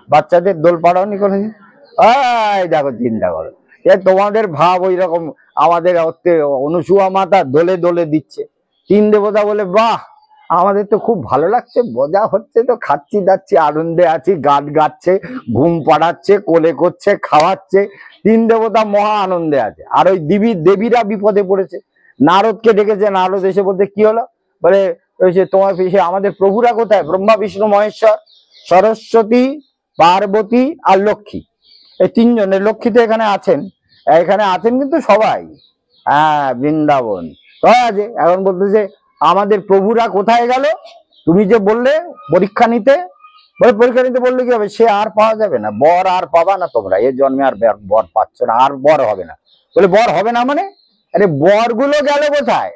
বাচ্চাদের দোল পাড়াওনি কোনোদিন? দেখো চিন্তা করো, তোমাদের ভাব ওই রকম। আমাদের অনুসুয়া মাতা দোলে দোলে দিচ্ছে, তিন দেবতা বলে বাহ আমাদের তো খুব ভালো লাগছে, মজা হচ্ছে, তো খাচ্ছি যাচ্ছি আনন্দে আছি, গান গাচ্ছে, ঘুম পাড়াচ্ছে, কোলে করছে, খাওয়াচ্ছে, তিন দেবতা মহা আনন্দে আছে। আর ওই দেবীরা বিপদে পড়েছে, নারদকে ডেকেছে, নারদ এসে বলতে কি হলো, বলে ওই যে তোমার আমাদের প্রভুরা কোথায়, ব্রহ্মা বিষ্ণু মহেশ্বর, সরস্বতী, পার্বতী আর লক্ষ্মী, এই তিনজনের, লক্ষ্মী তো এখানে আছেন, কিন্তু সবাই, বৃন্দাবন তো আছে। এখন বলতেছে আমাদের প্রভুরা কোথায় গেল, তুমি যে বললে পরীক্ষা নিতে, বলে পরীক্ষা নিতে বললে কি হবে, সে আর পাওয়া যাবে না, বর আর পাবা না তোমরা, এর জন্মে আর বর পাচ্ছ না, আর বর হবে না। বলে বর হবে না মানে, আরে বরগুলো গেল কোথায়,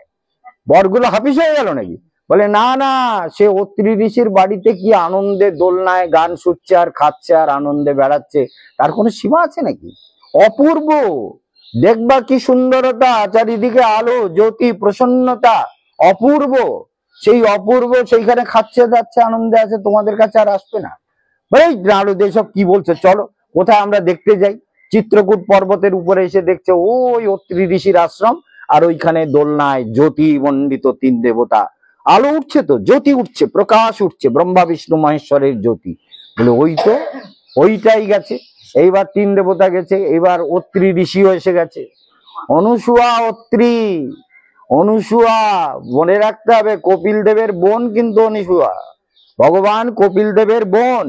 বরগুলো হাফিস হয়ে গেল নাকি? বলে না না, সে অত্রি ঋষির বাড়িতে কি আনন্দে দোলনায় গান শুনছে আর খাচ্ছে আর আনন্দে বেড়াচ্ছে, তার কোনো সীমা আছে নাকি? অপূর্ব, দেখবা কি সুন্দরতা, চারিদিকে আলো জ্যোতি প্রসন্নতা, অপূর্ব, সেই অপূর্ব সেইখানে খাচ্ছে যাচ্ছে আনন্দে আছে, তোমাদের কাছে আর আসবে না। বলে নারদ এসব কি বলছে, চলো কোথায় আমরা দেখতে যাই। চিত্রকূট পর্বতের উপরে এসে দেখছে ওই অত্রি ঋষির আশ্রম, আর ওইখানে দোলনায় জ্যোতি মণ্ডিত তিন দেবতা, আলো উঠছে, তো জ্যোতি উঠছে, প্রকাশ উঠছে, ব্রহ্মা বিষ্ণু মহেশ্বরের জ্যোতি। বলে ওই তো, ওইটাই গেছে। এইবার তিন দেবতা গেছে, এবার অত্রি ঋষিও এসে গেছে। অনুসুয়া অত্রি, অনুসুয়া মনে রাখতে হবে, কপিল দেবের বোন কিন্তু অনুসুয়া, ভগবান কপিল দেবের বোন।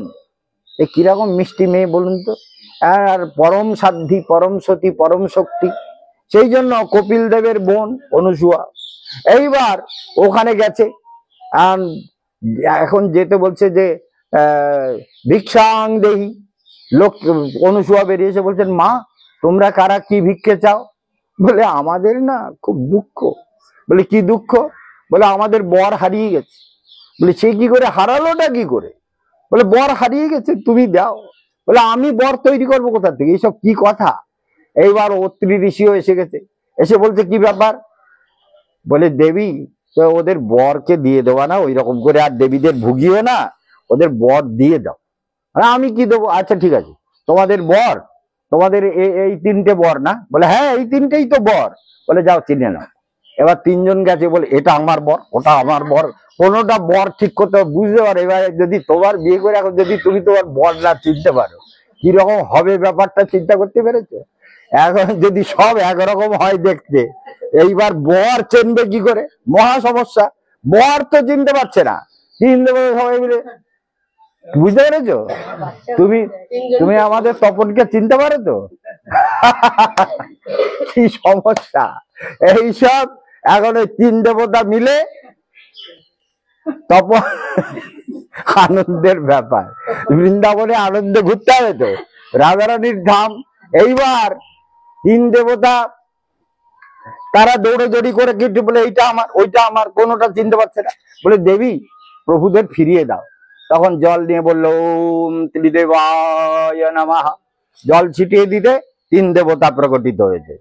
এ কিরকম মিষ্টি মেয়ে বলুন তো, আর পরম সাধ্যি, পরম সতী, পরম শক্তি, সেই জন্য কপিল দেবের বোন অনুসুয়া। এইবার ওখানে গেছে, এখন যেতে বলছে যে ভিক্ষাং দেহি, লোক অনুসুয়া বেরিয়েছে, বলছেন মা তোমরা কারা কি ভিক্ষে চাও? বলে আমাদের না খুব দুঃখ। বলে কি দুঃখ? বলে আমাদের বর হারিয়ে গেছে। বলে সে কি করে হারালোটা কি করে? বলে বর হারিয়ে গেছে, তুমি দাও। বলে আমি বর তৈরি করবো কোথা থেকে, এইসব কি কথা? এইবার অত্রি ঋষিও এসে গেছে, এসে বলছে কি ব্যাপার? বলে দেবী তো ওদের বরকে দিয়ে দেওয়া না ওই রকম করে, আর দেবীদের ভুগিও না, ওদের বর দিয়ে দাও। আমি কি দেবো? আচ্ছা ঠিক আছে, তোমাদের বর, তোমাদের এই তিনটে বর না? বলে হ্যাঁ এই তিনটেই তো বর। বলে যাও চিনে নাও। এবার তিনজন গেছে, বলে এটা আমার বর, ওটা আমার বর, কোনোটা বর ঠিক করতে বুঝতে পারো। এবার যদি তোমার বিয়ে করে এখন যদি তুমি তোমার বর না চিনতে পারো, কিরকম হবে ব্যাপারটা চিন্তা করতে পেরেছো? এখন যদি সব একরকম হয় দেখতে, এইবার বর চিনবে কি করে, মহা সমস্যা। বর তো চিনতে পারছে না, চিনতে পারে সবাই মিলে, বুঝতে পেরেছো? তুমি তুমি আমাদের তপনকে চিনতে পারো তো? কি সমস্যা এইসব। এখন ওই তিন দেবতা মিলে তপন, আনন্দের ব্যাপার, বৃন্দাবনে আনন্দে ঘুরতে হবে তো, রাধারানীর ধাম। এইবার তিন দেবতা তারা দৌড়াদৌড়ি করে কিছু বলে এইটা আমার ওইটা আমার, কোনোটা চিনতে পারছে না। বলে দেবী প্রভুদের ফিরিয়ে দাও। তখন জল নিয়ে বললো ওম ত্রিদেবায় নমঃ, জল ছিটিয়ে দিতে তিন দেবতা প্রকটিত হয়েছে।